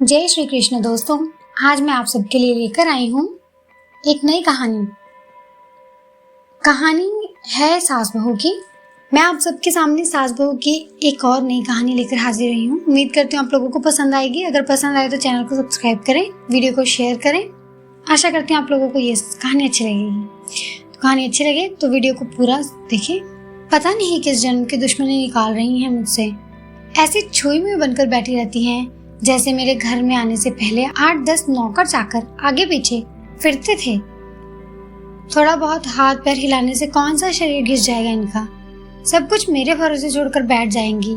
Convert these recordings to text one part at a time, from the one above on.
जय श्री कृष्ण दोस्तों। आज मैं आप सबके लिए लेकर आई हूँ एक नई कहानी। कहानी है सास बहू की। मैं आप सबके सामने सास बहू की एक और नई कहानी लेकर हाजिर रही हूँ। उम्मीद करती हूँ आप लोगों को पसंद आएगी। अगर पसंद आए तो चैनल को सब्सक्राइब करें, वीडियो को शेयर करें। आशा करती हूँ आप लोगों को ये कहानी अच्छी लगेगी। तो कहानी अच्छी लगे तो वीडियो को पूरा देखें। पता नहीं किस जन्म की दुश्मनी निकाल रही हैं मुझसे। ऐसी छुई में बनकर बैठी रहती हैं जैसे मेरे घर में आने से पहले 8-10 नौकर चाकर आगे पीछे फिरते थे। थोड़ा बहुत हाथ पैर हिलाने से कौन सा शरीर घिस जाएगा इनका। सब कुछ मेरे भरोसे छोड़कर बैठ जाएंगी।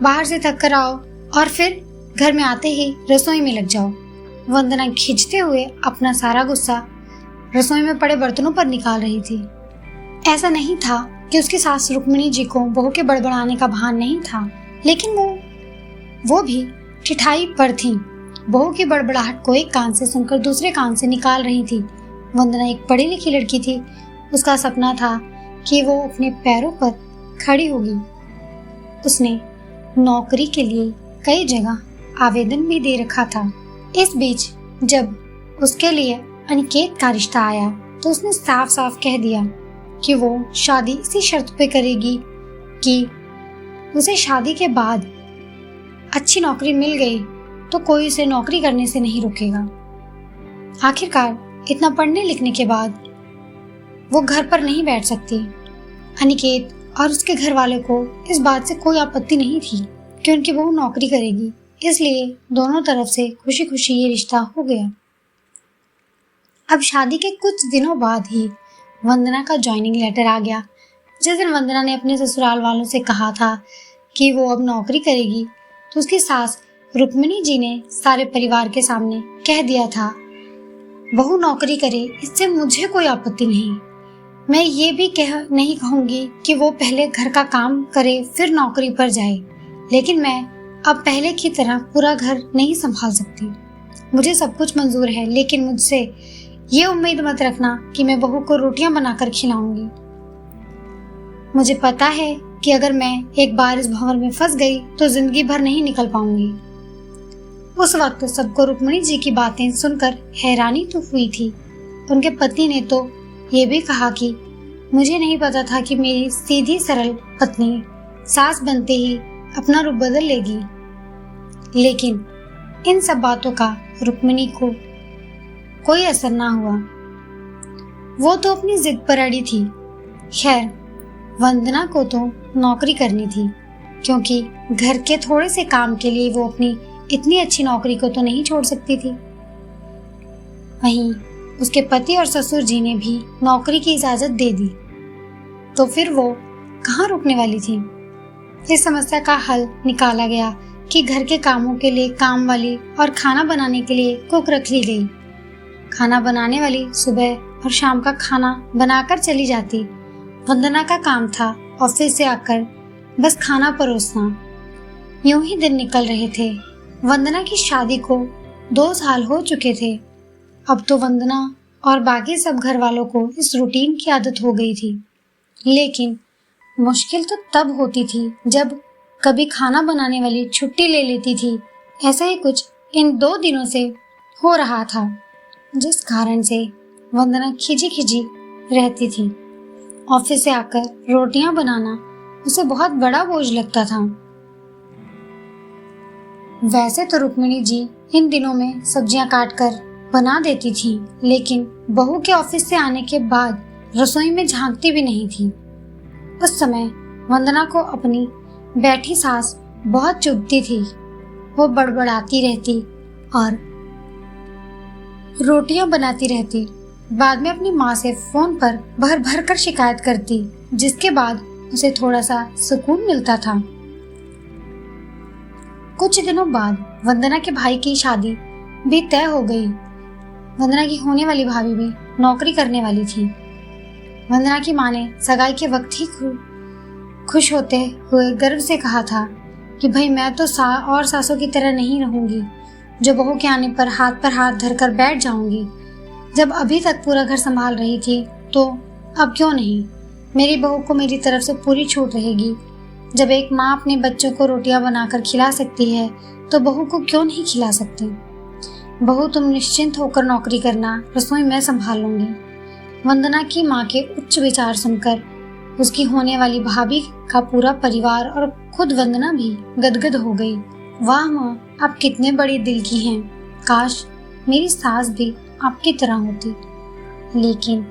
बाहर से थक कर आओ और फिर घर में आते ही रसोई में लग जाओ। वंदना खींचते हुए अपना सारा गुस्सा रसोई में पड़े बर्तनों पर निकाल रही थी। ऐसा नहीं था कि उसकी सास रुक्मिणी जी को बहू के बड़बड़ाने का भान नहीं था, लेकिन वो भी ठिठाई पर थी। बहू की बड़बड़ाहट को एक कान से सुनकर दूसरे कान से निकाल रही थी। वंदना एक पढ़ी लिखी लड़की थी। उसका सपना था कि वो अपने पैरों पर खड़ी होगी। उसने नौकरी के लिए कई जगह आवेदन भी दे रखा था। इस बीच जब उसके लिए अनिकेत का रिश्ता आया तो उसने साफ साफ कह दिया कि वो शादी इसी शर्त पे करेगी कि उसे शादी के बाद अच्छी नौकरी मिल गई तो कोई उसे नौकरी करने से नहीं रोकेगा। आखिरकार इतना पढ़ने लिखने के बाद वो घर पर नहीं बैठ सकती। अनिकेत और उसके घर वाले को इस बात से कोई आपत्ति नहीं थी कि उनकी बहू नौकरी करेगी, इसलिए दोनों तरफ से खुशी खुशी ये रिश्ता हो गया। अब शादी के कुछ दिनों बाद ही वंदना का ज्वाइनिंग लेटर आ गया। जिस दिन वंदना ने अपने ससुराल वालों से कहा था कि वो अब नौकरी करेगी तो उसकी सास रुक्मिणी जी ने सारे परिवार के सामने कह दिया था, बहू नौकरी करे इससे मुझे कोई आपत्ति नहीं। मैं ये भी नहीं कहूँगी कि वो पहले घर का काम करे फिर नौकरी पर जाए, लेकिन मैं अब पहले की तरह पूरा घर नहीं संभाल सकती। मुझे सब कुछ मंजूर है, लेकिन मुझसे ये उम्मीद मत रखना कि मैं बहू को रोटियां बनाकर खिलाऊंगी। मुझे पता है कि अगर मैं एक बार इस भंवर में फंस गई तो जिंदगी भर नहीं निकल पाऊंगी। उस वक्त सबको रुक्मिणी जी की बातें सुनकर हैरानी तो हुई थी। उनके पति ने तो ये भी कहा कि मुझे नहीं पता था कि मेरी सीधी सरल पत्नी सास बनते ही अपना रूप बदल लेगी। लेकिन इन सब बातों का रुक्मिणी को कोई असर ना हुआ। वो तो अपनी जिद पर अड़ी थी। खैर, वंदना को तो नौकरी करनी थी, क्योंकि घर के थोड़े से काम के लिए वो अपनी इतनी अच्छी नौकरी को तो नहीं छोड़ सकती थी। वहीं उसके पति और ससुर जी ने भी नौकरी की इजाजत दे दी, तो फिर वो कहाँ रुकने वाली थी। इस समस्या का हल निकाला गया कि घर के कामों के लिए काम वाली और खाना बनाने के लिए कुक रख ली गई। खाना बनाने वाली सुबह और शाम का खाना बनाकर चली जाती। वंदना का काम था ऑफिस से आकर बस खाना परोसना। यूं ही दिन निकल रहे थे। वंदना की शादी को 2 साल हो चुके थे। अब तो वंदना और बाकी सब घर वालों को इस रूटीन की आदत हो गई थी। लेकिन मुश्किल तो तब होती थी जब कभी खाना बनाने वाली छुट्टी ले लेती थी। ऐसा ही कुछ इन 2 दिनों से हो रहा था, जिस कारण से वंदना खिजी खिजी रहती थी। ऑफिस से आकर रोटियां बनाना उसे बहुत बड़ा बोझ लगता था। वैसे तो रुक्मिणी जी इन दिनों में सब्जियां काटकर बना देती थी, लेकिन बहू के ऑफिस से आने के बाद रसोई में झांकती भी नहीं थी। उस समय वंदना को अपनी बैठी सास बहुत चुभती थी। वो बड़बड़ाती रहती और रोटियां बनाती रहती। बाद में अपनी माँ से फोन पर भर भर कर शिकायत करती, जिसके बाद उसे थोड़ा सा सुकून मिलता था। कुछ दिनों बाद वंदना के भाई की शादी भी तय हो गई। वंदना की होने वाली भाभी भी नौकरी करने वाली थी। वंदना की माँ ने सगाई के वक्त ही खुश होते हुए गर्व से कहा था कि भाई मैं तो सासों की तरह नहीं रहूंगी, जो बहू के आने पर हाथ धरकर बैठ जाऊंगी। जब अभी तक पूरा घर संभाल रही थी तो अब क्यों नहीं, मेरी बहू को मेरी तरफ से पूरी छूट रहेगी। जब एक माँ अपने बच्चों को रोटियां बनाकर खिला सकती है तो बहू को क्यों नहीं खिला सकते? बहू तुम निश्चिंत होकर नौकरी करना, रसोई मैं संभाल लूंगी। वंदना की माँ के उच्च विचार सुनकर उसकी होने वाली भाभी का पूरा परिवार और खुद वंदना भी गदगद हो गई। वाह माँ, आप कितने बड़े दिल की हैं। काश मेरी सास भी आपकी तरह होती। लेकिन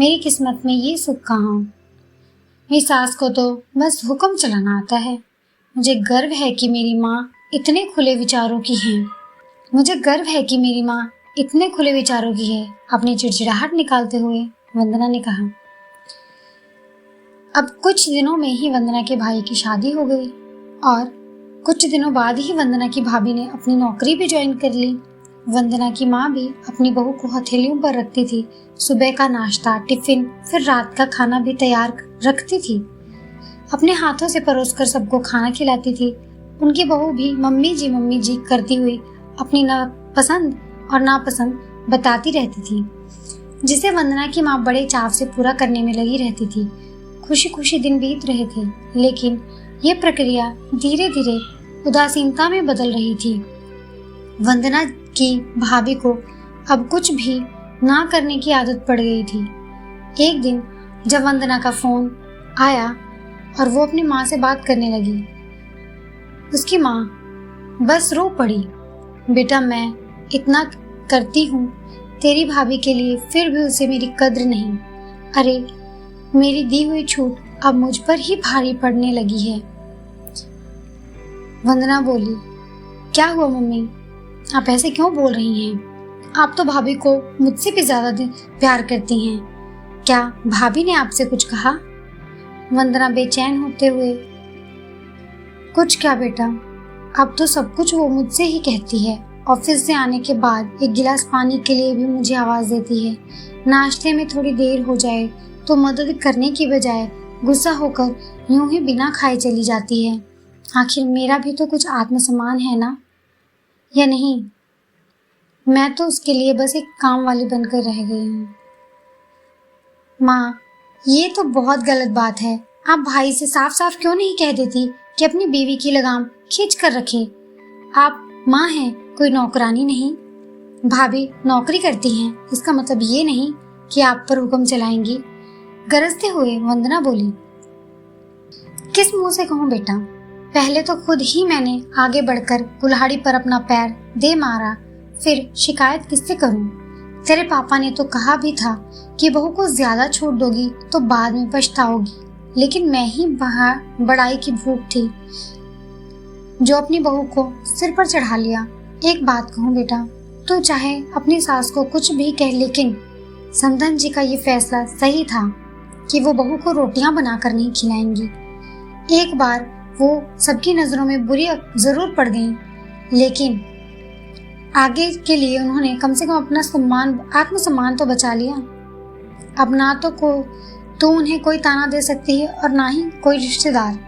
मेरी किस्मत में ये सुख कहाँ। मेरी सास को तो बस हुक्म चलाना आता है। मुझे गर्व है कि मेरी माँ इतने खुले विचारों की है। मुझे गर्व है कि मेरी माँ इतने खुले विचारों की है। अपनी चिड़चिड़ाहट निकालते हुए वंदना ने कहा। अब कुछ दिनों में ही वंदना के भाई की शादी हो गई और कुछ दिनों बाद ही वंदना की भाभी ने अपनी नौकरी भी ज्वाइन कर ली। वंदना की माँ भी अपनी बहू को हथेलियों पर रखती थी। सुबह का नाश्ता, टिफिन, फिर रात का खाना भी तैयार रखती थी। अपने हाथों से परोसकर सबको खाना खिलाती थी। उनकी बहू भी मम्मी जी करती हुई अपनी पसंद और नापसंद बताती रहती थी, जिसे वंदना की माँ बड़े चाव से पूरा करने में लगी रहती थी। खुशी खुशी दिन बीत रहे थे, लेकिन ये प्रक्रिया धीरे धीरे उदासीनता में बदल रही थी। वंदना की भाभी को अब कुछ भी ना करने की आदत पड़ गई थी। एक दिन जब वंदना का फोन आया और वो अपनी माँ से बात करने लगी, उसकी माँ बस रो पड़ी। बेटा, मैं इतना करती हूँ तेरी भाभी के लिए, फिर भी उसे मेरी कद्र नहीं। अरे, मेरी दी हुई छूट अब मुझ पर ही भारी पड़ने लगी है। वंदना बोली, क्या हुआ मम्मी, आप ऐसे क्यों बोल रही हैं? आप तो भाभी को मुझसे भी ज्यादा प्यार करती हैं। क्या भाभी ने आपसे कुछ कहा? वंदना बेचैन होते हुए, कुछ क्या बेटा, अब तो सब कुछ वो मुझसे ही कहती है। ऑफिस से आने के बाद एक गिलास पानी के लिए भी मुझे आवाज देती है। नाश्ते में थोड़ी देर हो जाए तो मदद करने की बजाय गुस्सा होकर यूं ही बिना खाए चली जाती है। आखिर मेरा भी तो कुछ आत्मसम्मान है ना, या नहीं? मैं तो उसके लिए बस एक काम वाली बनकर रह गई हूँ। माँ, ये तो बहुत गलत बात है। आप भाई से साफ साफ क्यों नहीं कह देती कि अपनी बीवी की लगाम खींच कर रखे? आप माँ हैं, कोई नौकरानी नहीं। भाभी नौकरी करती हैं, इसका मतलब ये नहीं कि आप पर हुक्म चलाएंगी। गरजते हुए वंदना बोली, किस मुंह से कहूँ बेटा? पहले तो खुद ही मैंने आगे बढ़कर कुल्हाड़ी पर अपना पैर दे मारा, फिर शिकायत किससे करूं? तेरे पापा ने तो कहा भी था कि बहू को ज्यादा छूट दोगी तो बाद में पछताओगी, लेकिन मैं ही बाहर बड़ाई की भूख थी जो अपनी बहू को सिर पर चढ़ा लिया। एक बात कहूँ बेटा, तू चाहे अपनी सास को कुछ भी कह, लेकिन समधन जी का ये फैसला सही था कि वो बहू को रोटियां बनाकर नहीं खिलाएंगी। एक बार वो सबकी नजरों में बुरी जरूर पड़ गई, लेकिन आगे के लिए उन्होंने कम से कम अपना आत्मसम्मान तो बचा लिया। अब ना तो उन्हें कोई ताना दे सकती है और ना ही कोई रिश्तेदार।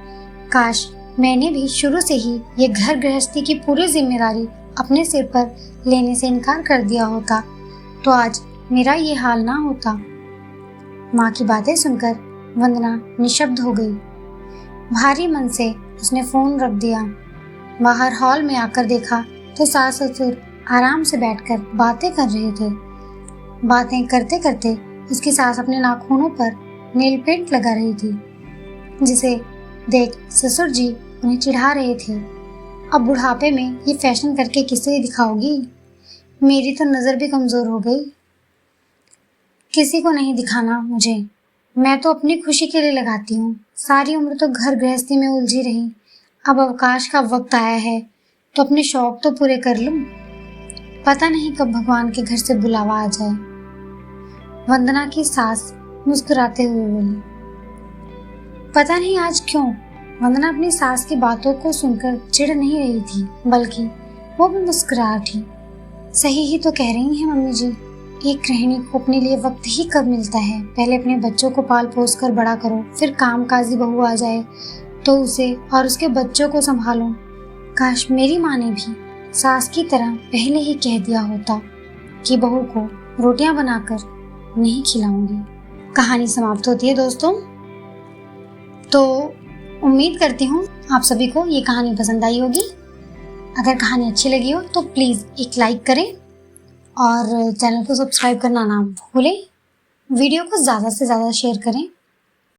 काश मैंने भी शुरू से ही ये घर गृहस्थी की पूरी जिम्मेदारी अपने सिर पर लेने से इनकार कर दिया होता तो आज मेरा ये हाल ना होता। माँ की बातें सुनकर वंदना निशब्द हो गई। भारी मन से उसने फोन रख दिया। बाहर हॉल में आकर देखा तो सास ससुर आराम से बैठकर बातें कर रहे थे। बातें करते करते उसकी सास अपने नाखूनों पर नेल पेंट लगा रही थी, जिसे देख ससुर जी उन्हें चिढ़ा रहे थे। अब बुढ़ापे में ये फैशन करके किसे दिखाओगी? मेरी तो नजर भी कमजोर हो गई। किसी को नहीं दिखाना मुझे, मैं तो अपनी खुशी के लिए लगाती हूँ। सारी उम्र तो घर गृहस्थी में उलझी रही, अब अवकाश का वक्त आया है तो अपने शौक तो पूरे कर लूं। पता नहीं कब भगवान के घर से बुलावा आ जाए। वंदना की सास मुस्कुराते हुए बोली। पता नहीं आज क्यों वंदना अपनी सास की बातों को सुनकर चिढ़ नहीं रही थी, बल्कि वो भी मुस्कुरा उठी। सही ही तो कह रही हैं मम्मी जी, एक गृहिणी को अपने लिए वक्त ही कब मिलता है? पहले अपने बच्चों को पाल पोस कर बड़ा करो, फिर कामकाजी बहू आ जाए तो उसे और उसके बच्चों को संभालो। काश मेरी माँ ने भी सास की तरह पहले ही कह दिया होता कि बहू को रोटियां बनाकर नहीं खिलाऊंगी। कहानी समाप्त होती है दोस्तों। तो उम्मीद करती हूँ आप सभी को ये कहानी पसंद आई होगी। अगर कहानी अच्छी लगी हो तो प्लीज़ एक लाइक करें और चैनल को सब्सक्राइब करना ना भूलें। वीडियो को ज़्यादा से ज़्यादा शेयर करें